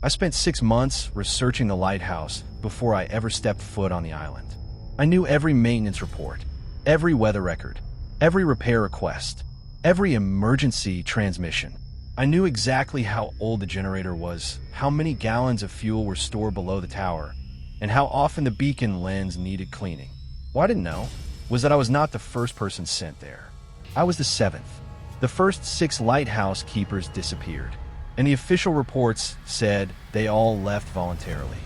I spent 6 months researching the lighthouse before I ever stepped foot on the island. I knew every maintenance report, every weather record, every repair request, every emergency transmission. I knew exactly how old the generator was, how many gallons of fuel were stored below the tower, and how often the beacon lens needed cleaning. What I didn't know was that I was not the first person sent there. I was the seventh. The first 6 lighthouse keepers disappeared, and the official reports said they all left voluntarily.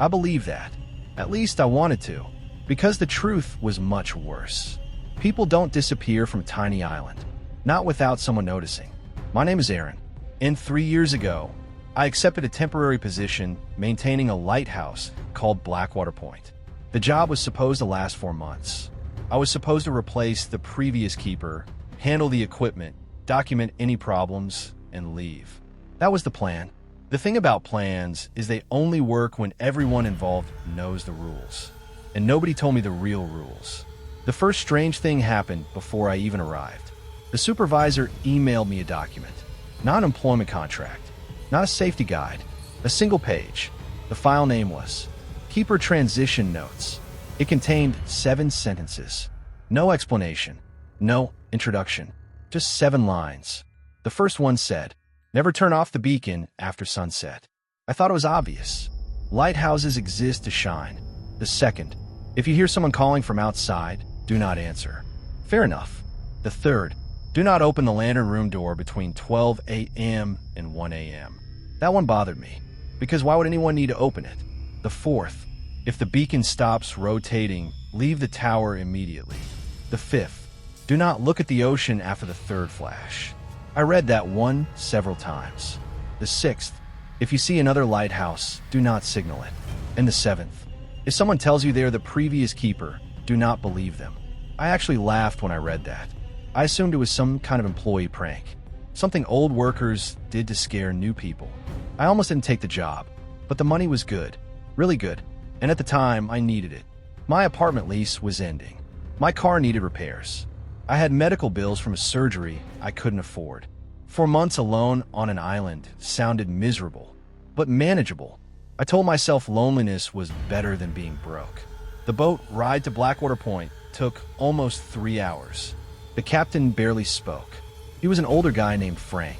I believed that. At least I wanted to, because the truth was much worse. People don't disappear from a tiny island, not without someone noticing. My name is Aaron, and 3 years ago, I accepted a temporary position maintaining a lighthouse called Blackwater Point. The job was supposed to last 4 months. I was supposed to replace the previous keeper, handle the equipment, document any problems, and leave. That was the plan. The thing about plans is they only work when everyone involved knows the rules. And nobody told me the real rules. The first strange thing happened before I even arrived. The supervisor emailed me a document. Not an employment contract, not a safety guide, a single page. The file name was Keeper Transition Notes. It contained 7 sentences. No explanation, no introduction, just 7 lines. The first one said, "Never turn off the beacon after sunset." I thought it was obvious. Lighthouses exist to shine. The second, "If you hear someone calling from outside, do not answer." Fair enough. The third, "Do not open the lantern room door between 12 a.m. and 1 a.m." That one bothered me, because why would anyone need to open it? The fourth, "If the beacon stops rotating, leave the tower immediately." The fifth, "Do not look at the ocean after the third flash." I read that one several times. The sixth, "If you see another lighthouse, do not signal it." And the seventh, "If someone tells you they're the previous keeper, do not believe them." I actually laughed when I read that. I assumed it was some kind of employee prank, something old workers did to scare new people. I almost didn't take the job, but the money was good, really good, and at the time I needed it. My apartment lease was ending. My car needed repairs. I had medical bills from a surgery I couldn't afford. 4 months alone on an island sounded miserable, but manageable. I told myself loneliness was better than being broke. The boat ride to Blackwater Point took almost 3 hours. The captain barely spoke. He was an older guy named Frank.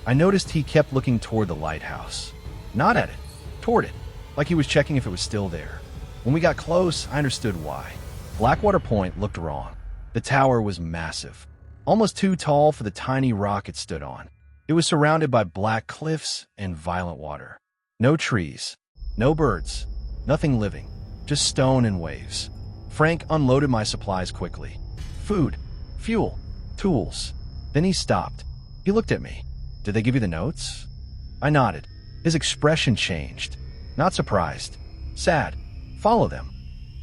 I noticed he kept looking toward the lighthouse. Not at it, toward it, like he was checking if it was still there. When we got close, I understood why. Blackwater Point looked wrong. The tower was massive, almost too tall for the tiny rock it stood on. It was surrounded by black cliffs and violent water. No trees, no birds, nothing living, just stone and waves. Frank unloaded my supplies quickly. Food, fuel, tools. Then he stopped. He looked at me. "Did they give you the notes?" I nodded. His expression changed. Not surprised. Sad. "Follow them."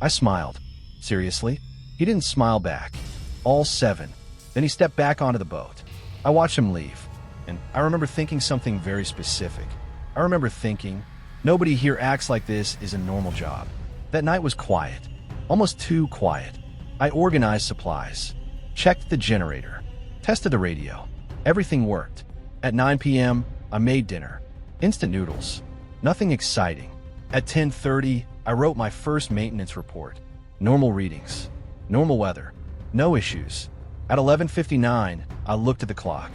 I smiled. "Seriously?" He didn't smile back. All 7. Then he stepped back onto the boat. I watched him leave, and I remember thinking something very specific. I remember thinking, nobody here acts like this is a normal job. That night was quiet, almost too quiet. I organized supplies, checked the generator, tested the radio. Everything worked. At 9 p.m., I made dinner. Instant noodles. Nothing exciting. At 10:30, I wrote my first maintenance report. Normal readings. Normal weather. No issues. At 11:59, I looked at the clock,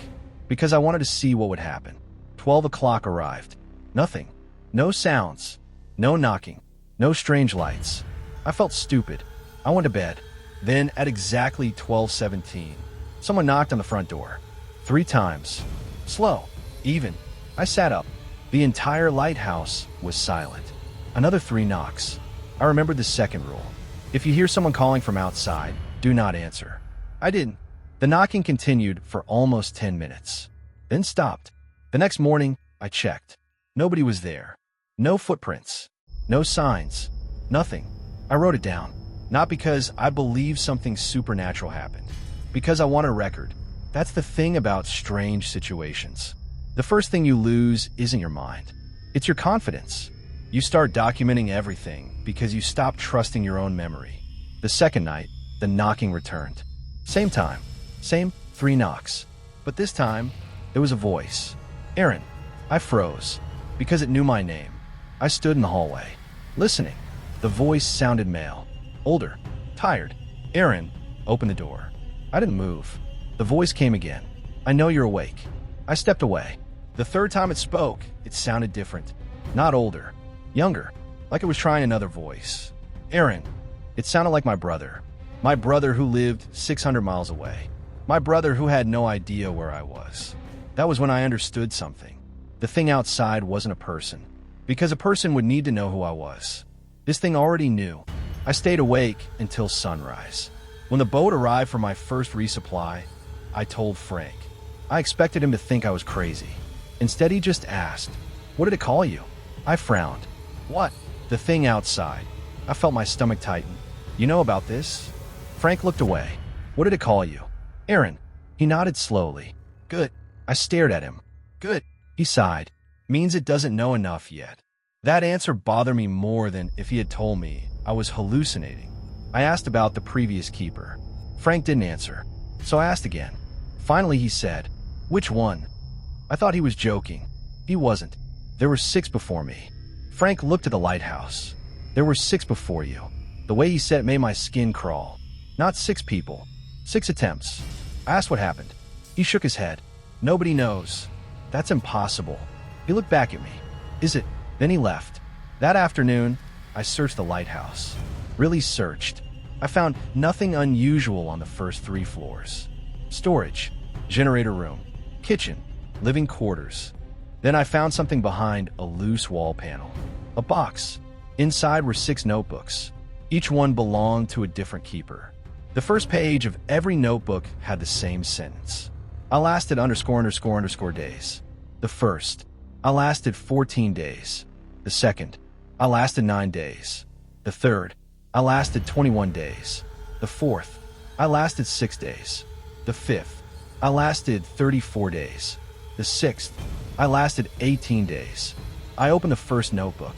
because I wanted to see what would happen. 12 o'clock arrived. Nothing. No sounds. No knocking. No strange lights. I felt stupid. I went to bed. Then, at exactly 12:17, someone knocked on the front door. 3 times. Slow. Even. I sat up. The entire lighthouse was silent. Another 3 knocks. I remembered the second rule. If you hear someone calling from outside, do not answer. I didn't. The knocking continued for almost 10 minutes, then stopped. The next morning, I checked. Nobody was there. No footprints. No signs. Nothing. I wrote it down. Not because I believe something supernatural happened. Because I want a record. That's the thing about strange situations. The first thing you lose isn't your mind. It's your confidence. You start documenting everything because you stop trusting your own memory. The second night, the knocking returned. Same time. Same 3 knocks. But this time, there was a voice. "Aaron." I froze. because it knew my name. I stood in the hallway, listening. The voice sounded male, older, tired. "Aaron, open the door." I didn't move. The voice came again. "I know you're awake." I stepped away. The third time it spoke, it sounded different. Not older, younger, like it was trying another voice. "Aaron." It sounded like my brother. My brother who lived 600 miles away. My brother who had no idea where I was. That was when I understood something. The thing outside wasn't a person, because a person would need to know who I was. This thing already knew. I stayed awake until sunrise. When the boat arrived for my first resupply, I told Frank. I expected him to think I was crazy. Instead, he just asked, "What did it call you?" I frowned. "What?" "The thing outside." I felt my stomach tighten. "You know about this?" Frank looked away. "What did it call you?" "Aaron." He nodded slowly. "Good." I stared at him. "Good." He sighed. "Means it doesn't know enough yet." That answer bothered me more than if he had told me I was hallucinating. I asked about the previous keeper. Frank didn't answer, so I asked again. Finally, he said, "Which one?" I thought he was joking. He wasn't. "There were 6 before me." Frank looked at the lighthouse. "There were 6 before you." The way he said it made my skin crawl. "Not 6 people. 6 attempts." I asked what happened. He shook his head. "Nobody knows." "That's impossible." He looked back at me. "Is it?" Then he left. That afternoon, I searched the lighthouse. Really searched. I found nothing unusual on the first 3 floors. Storage, generator room, kitchen, living quarters. Then I found something behind a loose wall panel. A box. Inside were 6 notebooks. Each one belonged to a different keeper. The first page of every notebook had the same sentence. "I lasted ____ days." The first, "I lasted 14 days." The second, "I lasted 9 days." The third, "I lasted 21 days." The fourth, "I lasted 6 days." The fifth, "I lasted 34 days." The sixth, "I lasted 18 days." I opened the first notebook.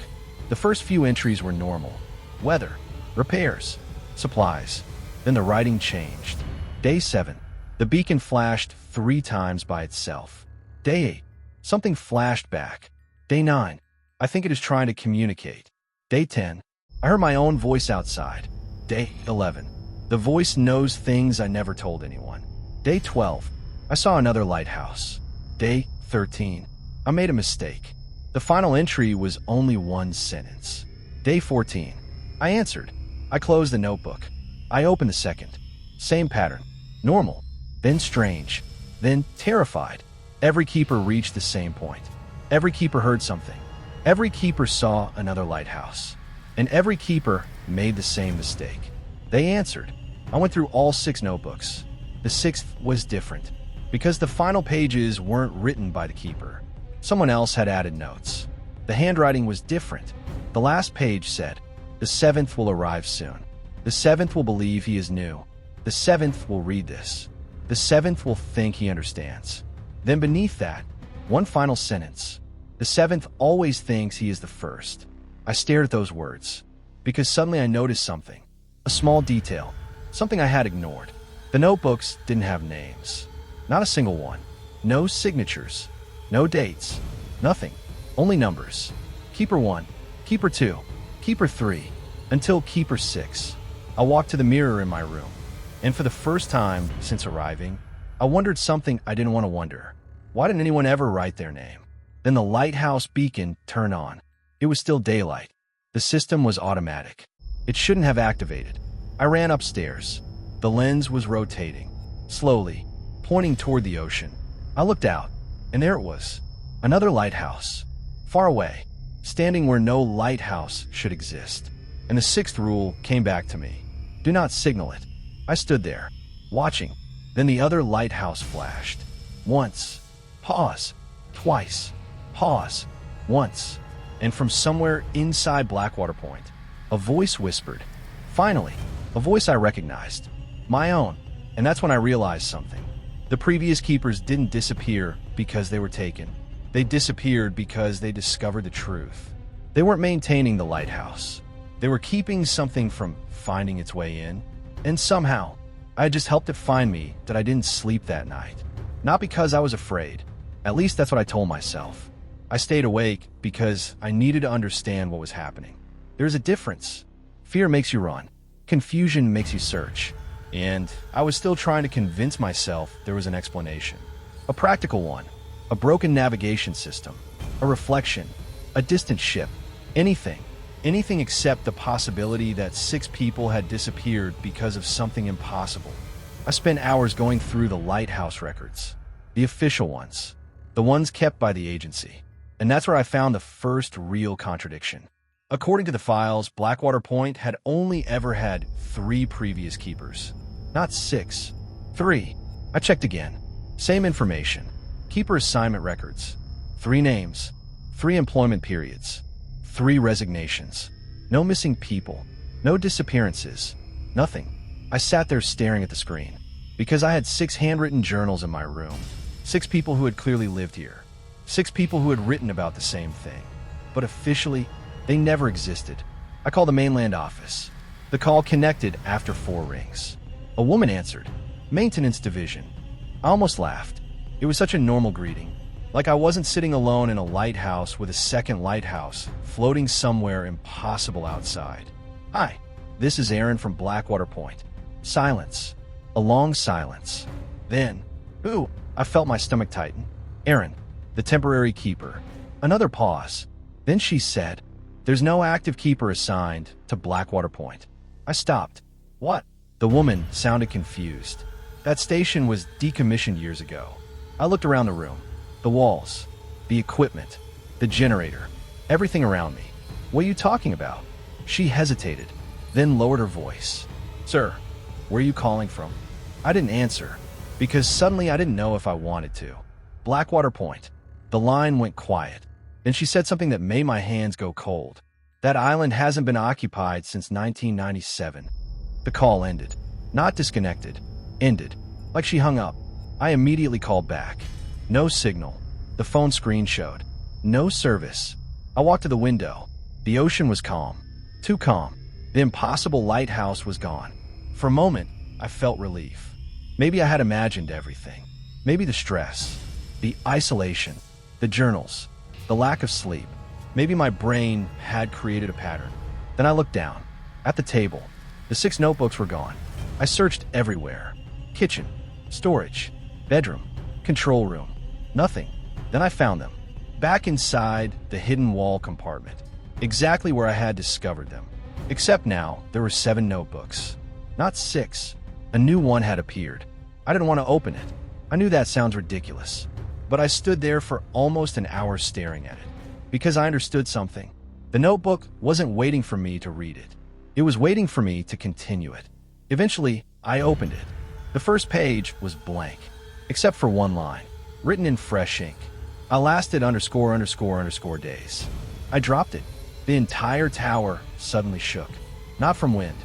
The first few entries were normal. Weather, repairs, supplies. Then the writing changed. Day 7, the beacon flashed 3 times by itself. Day 8, something flashed back. Day 9, I think it is trying to communicate. Day 10, I heard my own voice outside. Day 11, the voice knows things I never told anyone. Day 12, I saw another lighthouse. Day 13, I made a mistake. The final entry was only 1 sentence. Day 14, I answered. I closed the notebook. I opened the second. Same pattern. Normal. Then strange. Then terrified. Every keeper reached the same point. Every keeper heard something. Every keeper saw another lighthouse. And every keeper made the same mistake. They answered. I went through all 6 notebooks. The 6th was different, because the final pages weren't written by the keeper. Someone else had added notes. The handwriting was different. The last page said, "The 7th will arrive soon. The 7th will believe he is new. The 7th will read this. The 7th will think he understands." Then beneath that, one final sentence. "The 7th always thinks he is the first." I stared at those words, because suddenly I noticed something. A small detail. Something I had ignored. The notebooks didn't have names. Not a single one. No signatures. No dates. Nothing. Only numbers. Keeper 1. Keeper 2. Keeper 3. Until Keeper 6. I walked to the mirror in my room, and for the first time since arriving, I wondered something I didn't want to wonder. Why didn't anyone ever write their name? Then the lighthouse beacon turned on. It was still daylight. The system was automatic. It shouldn't have activated. I ran upstairs. The lens was rotating, slowly, pointing toward the ocean. I looked out, and there it was. Another lighthouse. Far away, standing where no lighthouse should exist. And the 6th rule came back to me. Do not signal it. I stood there, watching. Then the other lighthouse flashed. Once. Pause. Twice. Pause. Once. And from somewhere inside Blackwater Point, a voice whispered. Finally, a voice I recognized. My own. And that's when I realized something. The previous keepers didn't disappear because they were taken. They disappeared because they discovered the truth. They weren't maintaining the lighthouse. They were keeping something from finding its way in. And somehow, I had just helped it find me that I didn't sleep that night. Not because I was afraid. At least that's what I told myself. I stayed awake because I needed to understand what was happening. There's a difference. Fear makes you run. Confusion makes you search. And I was still trying to convince myself there was an explanation. A practical one. A broken navigation system. A reflection. A distant ship. Anything. Anything except the possibility that 6 people had disappeared because of something impossible. I spent hours going through the Lighthouse records. The official ones. The ones kept by the agency. And that's where I found the first real contradiction. According to the files, Blackwater Point had only ever had 3 previous keepers. Not 6. 3. I checked again. Same information. Keeper assignment records. 3 names. 3 employment periods. 3 resignations. No missing people. No disappearances. Nothing. I sat there staring at the screen. Because I had 6 handwritten journals in my room. 6 people who had clearly lived here. 6 people who had written about the same thing. But officially, they never existed. I called the mainland office. The call connected after 4 rings. A woman answered. Maintenance division. I almost laughed. It was such a normal greeting. Like I wasn't sitting alone in a lighthouse with a second lighthouse floating somewhere impossible outside. Hi, this is Aaron from Blackwater Point. Silence. A long silence. Then, ooh, I felt my stomach tighten. Aaron, the temporary keeper. Another pause. Then she said, there's no active keeper assigned to Blackwater Point. I stopped. What? The woman sounded confused. That station was decommissioned years ago. I looked around the room. The walls. The equipment. The generator. Everything around me. What are you talking about? She hesitated, then lowered her voice. Sir, where are you calling from? I didn't answer, because suddenly I didn't know if I wanted to. Blackwater Point. The line went quiet. Then she said something that made my hands go cold. That island hasn't been occupied since 1997. The call ended. Not disconnected. Ended. Like she hung up. I immediately called back. No signal. The phone screen showed. No service. I walked to the window. The ocean was calm. Too calm. The impossible lighthouse was gone. For a moment, I felt relief. Maybe I had imagined everything. Maybe the stress. The isolation. The journals. The lack of sleep. Maybe my brain had created a pattern. Then I looked down. At the table. The 6 notebooks were gone. I searched everywhere. Kitchen. Storage. Bedroom. Control room. Nothing. Then I found them. Back inside the hidden wall compartment. Exactly where I had discovered them. Except now, there were 7 notebooks. Not 6. A new one had appeared. I didn't want to open it. I knew that sounds ridiculous. But I stood there for almost an hour staring at it. Because I understood something. The notebook wasn't waiting for me to read it. It was waiting for me to continue it. Eventually, I opened it. The first page was blank. Except for one line. Written in fresh ink. I lasted ___ days. I dropped it. The entire tower suddenly shook. Not from wind.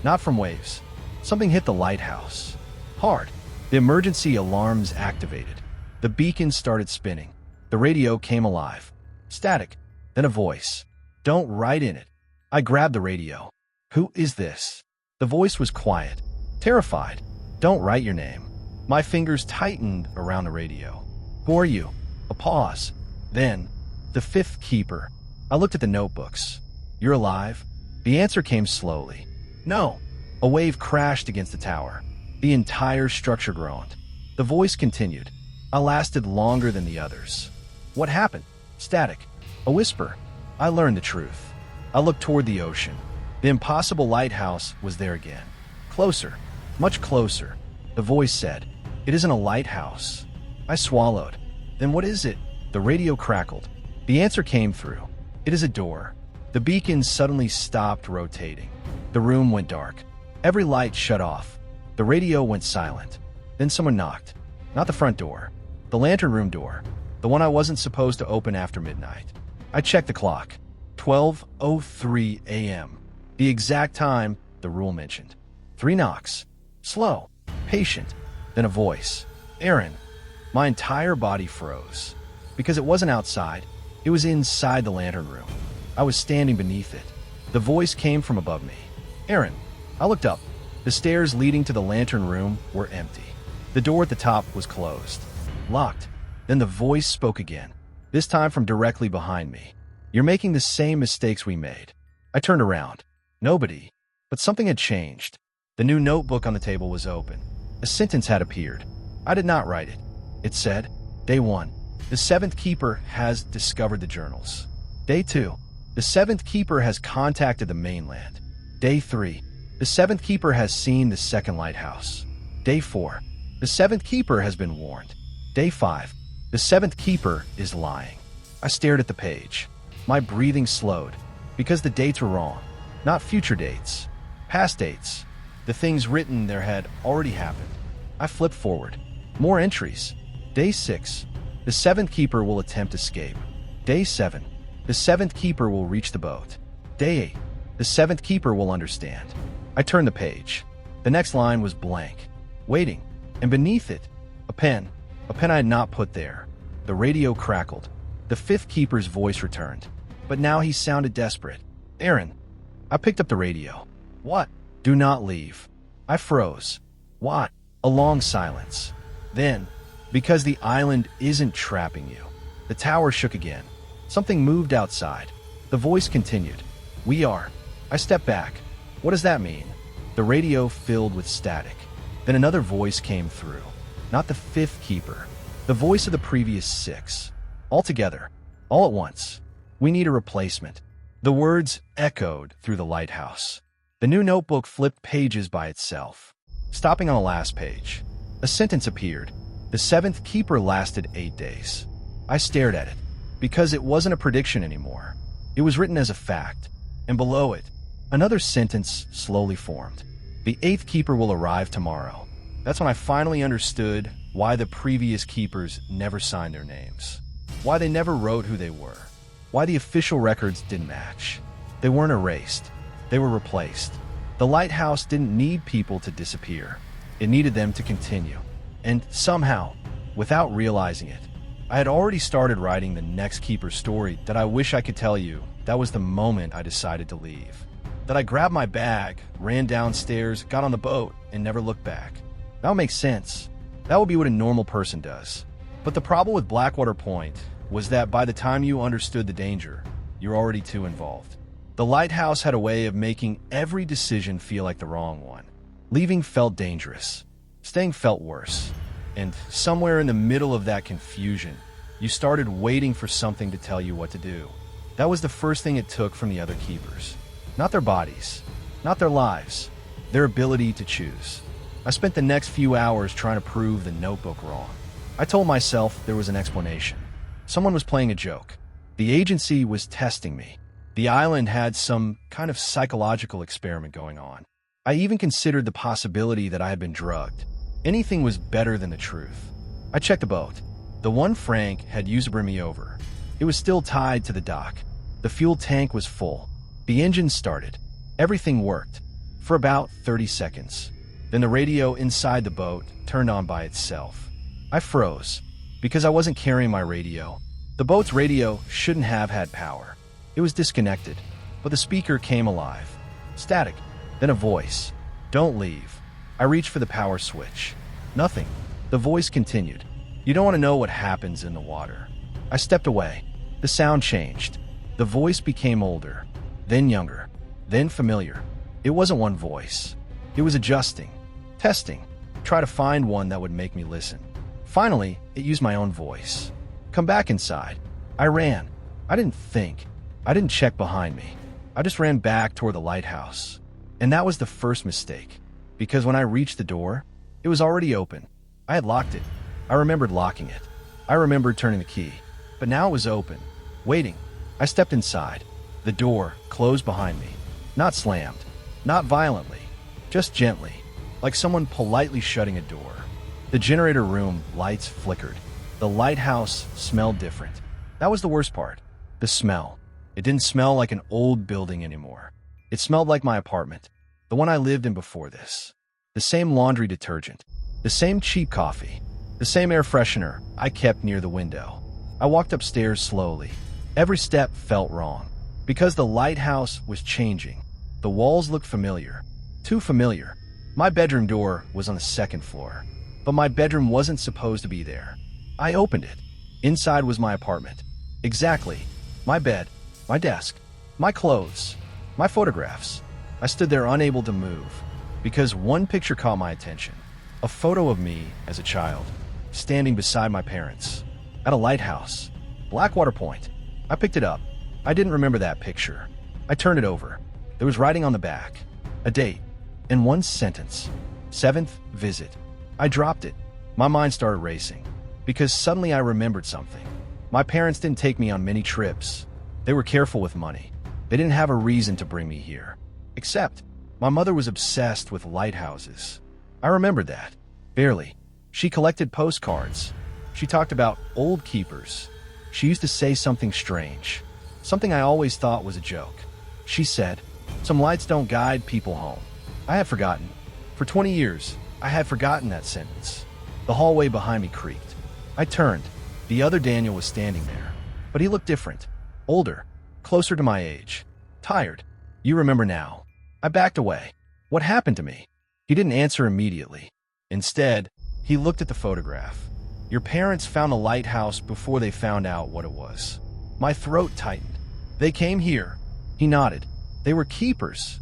Not from waves. Something hit the lighthouse. Hard. The emergency alarms activated. The beacon started spinning. The radio came alive. Static. Then a voice. Don't write in it. I grabbed the radio. Who is this? The voice was quiet. Terrified. Don't write your name. My fingers tightened around the radio. Who are you? A pause. Then, the 5th keeper. I looked at the notebooks. You're alive? The answer came slowly. No. A wave crashed against the tower. The entire structure groaned. The voice continued. I lasted longer than the others. What happened? Static. A whisper. I learned the truth. I looked toward the ocean. The impossible lighthouse was there again. Closer. Much closer. The voice said, "It isn't a lighthouse." I swallowed. Then what is it? The radio crackled. The answer came through. It is a door. The beacon suddenly stopped rotating. The room went dark. Every light shut off. The radio went silent. Then someone knocked. Not the front door. The lantern room door. The one I wasn't supposed to open after midnight. I checked the clock. 12:03 a.m. The exact time the rule mentioned. 3 knocks. Slow. Patient. Then a voice. Aaron. My entire body froze. Because it wasn't outside. It was inside the lantern room. I was standing beneath it. The voice came from above me. Aaron. I looked up. The stairs leading to the lantern room were empty. The door at the top was closed. Locked. Then the voice spoke again. this time from directly behind me. You're making the same mistakes we made. I turned around. Nobody. But something had changed. The new notebook on the table was open. A sentence had appeared. I did not write it. It said, Day 1. The seventh keeper has discovered the journals. Day 2. The seventh keeper has contacted the mainland. Day 3. The seventh keeper has seen the second lighthouse. Day 4. The seventh keeper has been warned. Day 5. The seventh keeper is lying. I stared at the page. My breathing slowed, because the dates were wrong. Not future dates. Past dates. The things written there had already happened. I flipped forward. More entries. Day 6. The seventh keeper will attempt escape. Day 7. The seventh keeper will reach the boat. Day 8. The seventh keeper will understand. I turned the page. The next line was blank. Waiting. And beneath it, a pen. A pen I had not put there. The radio crackled. The fifth keeper's voice returned. But now he sounded desperate. Aaron. I picked up the radio. What? Do not leave. I froze. What? A long silence. Then, because the island isn't trapping you. The tower shook again. Something moved outside. The voice continued. We are. I stepped back. What does that mean? The radio filled with static. Then another voice came through. Not the fifth keeper. The voice of the previous 6. All together. All at once. We need a replacement. The words echoed through the lighthouse. The new notebook flipped pages by itself. Stopping on the last page. A sentence appeared. The seventh keeper lasted 8 days. I stared at it, because it wasn't a prediction anymore. It was written as a fact, and below it, another sentence slowly formed. The 8th keeper will arrive tomorrow. That's when I finally understood why the previous keepers never signed their names. Why they never wrote who they were. Why the official records didn't match. They weren't erased. They were replaced. The lighthouse didn't need people to disappear. It needed them to continue. And somehow, without realizing it, I had already started writing the next keeper story that I wish I could tell you that was the moment I decided to leave. That I grabbed my bag, ran downstairs, got on the boat, and never looked back. That would make sense. That would be what a normal person does. But the problem with Blackwater Point was that by the time you understood the danger, you're already too involved. The lighthouse had a way of making every decision feel like the wrong one. Leaving felt dangerous. Staying felt worse. And somewhere in the middle of that confusion, you started waiting for something to tell you what to do. That was the first thing it took from the other keepers. Not their bodies, not their lives, their ability to choose. I spent the next few hours trying to prove the notebook wrong. I told myself there was an explanation. Someone was playing a joke. The agency was testing me. The island had some kind of psychological experiment going on. I even considered the possibility that I had been drugged. Anything was better than the truth. I checked the boat. The one Frank had used to bring me over. It was still tied to the dock. The fuel tank was full. The engine started. Everything worked. For about 30 seconds. Then the radio inside the boat turned on by itself. I froze, because I wasn't carrying my radio. The boat's radio shouldn't have had power. It was disconnected, but the speaker came alive. Static, then a voice. Don't leave. I reached for the power switch. Nothing. The voice continued. You don't want to know what happens in the water. I stepped away. The sound changed. The voice became older, then younger, then familiar. It wasn't one voice. It was adjusting, testing, try to find one that would make me listen. Finally, it used my own voice. Come back inside. I ran. I didn't think. I didn't check behind me. I just ran back toward the lighthouse. And that was the first mistake, because when I reached the door, it was already open. I had locked it. I remembered locking it. I remembered turning the key. But now it was open, waiting. I stepped inside. The door closed behind me. Not slammed. Not violently. Just gently, like someone politely shutting a door. The generator room lights flickered. The lighthouse smelled different. That was the worst part. The smell. It didn't smell like an old building anymore. It smelled like my apartment, the one I lived in before this. The same laundry detergent, the same cheap coffee, the same air freshener I kept near the window. I walked upstairs slowly. Every step felt wrong, because the lighthouse was changing. The walls looked familiar, too familiar. My bedroom door was on the second floor, but my bedroom wasn't supposed to be there. I opened it. Inside was my apartment. Exactly. My bed, my desk, my clothes, my photographs. I stood there unable to move because one picture caught my attention. A photo of me as a child, standing beside my parents, at a lighthouse, Blackwater Point. I picked it up. I didn't remember that picture. I turned it over. There was writing on the back, a date, and one sentence, 7th visit. I dropped it. My mind started racing because suddenly I remembered something. My parents didn't take me on many trips. They were careful with money. They didn't have a reason to bring me here. Except, my mother was obsessed with lighthouses. I remembered that. Barely. She collected postcards. She talked about old keepers. She used to say something strange. Something I always thought was a joke. She said, "Some lights don't guide people home." I had forgotten. For 20 years, I had forgotten that sentence. The hallway behind me creaked. I turned. The other Daniel was standing there. But he looked different. Older. Closer to my age. Tired. "You remember now." I backed away. What happened to me? He didn't answer immediately. Instead, he looked at the photograph. "Your parents found a lighthouse before they found out what it was." My throat tightened. "They came here." He nodded. "They were keepers."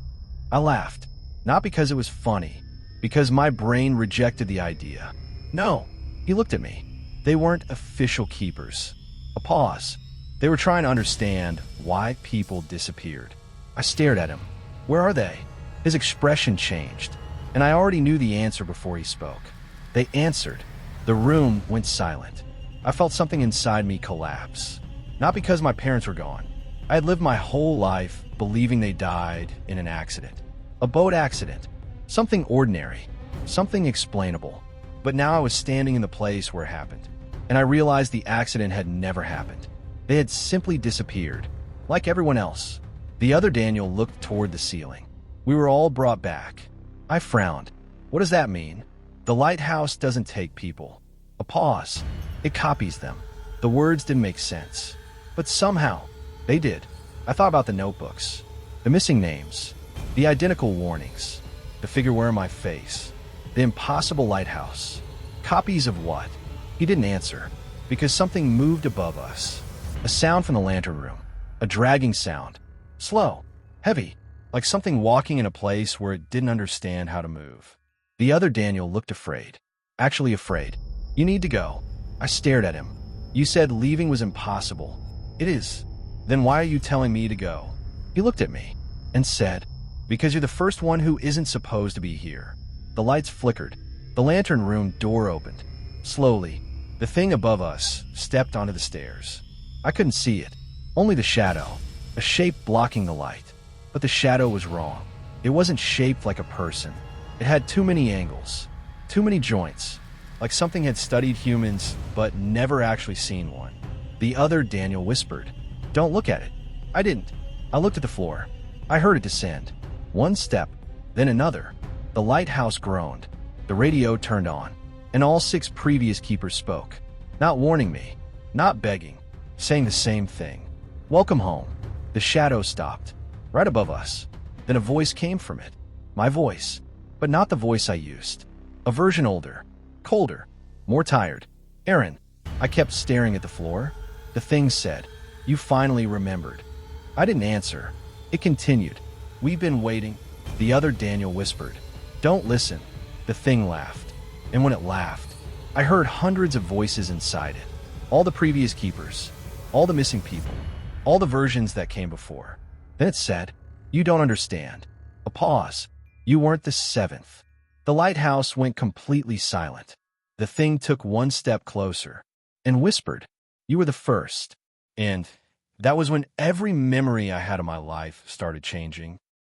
I laughed. Not because it was funny, because my brain rejected the idea. "No." He looked at me. "They weren't official keepers." A pause. They were trying to understand why people disappeared. I stared at him. "Where are they?" His expression changed, and I already knew the answer before he spoke. They answered. The room went silent. I felt something inside me collapse. Not because my parents were gone. I had lived my whole life believing they died in an accident. A boat accident. Something ordinary. Something explainable. But now I was standing in the place where it happened, and I realized the accident had never happened. They had simply disappeared, like everyone else. The other Daniel looked toward the ceiling. "We were all brought back." I frowned. "What does that mean?" "The lighthouse doesn't take people." A pause. "It copies them." The words didn't make sense, but somehow they did. I thought about the notebooks, the missing names, the identical warnings, the figure wearing my face, the impossible lighthouse. Copies of what? He didn't answer, because something moved above us. A sound from the lantern room. A dragging sound. Slow. Heavy. Like something walking in a place where it didn't understand how to move. The other Daniel looked afraid. Actually afraid. "You need to go." I stared at him. "You said leaving was impossible." "It is." "Then why are you telling me to go?" He looked at me and said, "Because you're the first one who isn't supposed to be here." The lights flickered. The lantern room door opened. Slowly, the thing above us stepped onto the stairs. I couldn't see it, only the shadow, a shape blocking the light. But the shadow was wrong. It wasn't shaped like a person. It had too many angles, too many joints, like something had studied humans but never actually seen one. The other Daniel whispered, "Don't look at it." I didn't. I looked at the floor. I heard it descend. One step, then another. The lighthouse groaned. The radio turned on, and all 6 previous keepers spoke. Not warning me, not begging, saying the same thing. "Welcome home." The shadow stopped, right above us. Then a voice came from it. My voice, but not the voice I used. A version older, colder, more tired. "Aaron." I kept staring at the floor. The thing said, "You finally remembered." I didn't answer. It continued. "We've been waiting." The other Daniel whispered, "Don't listen." The thing laughed. And when it laughed, I heard hundreds of voices inside it. All the previous keepers, all the missing people, all the versions that came before. Then it said, "You don't understand." A pause. "You weren't the 7th. The lighthouse went completely silent. The thing took one step closer and whispered, "You were the first." And that was when every memory I had of my life started changing.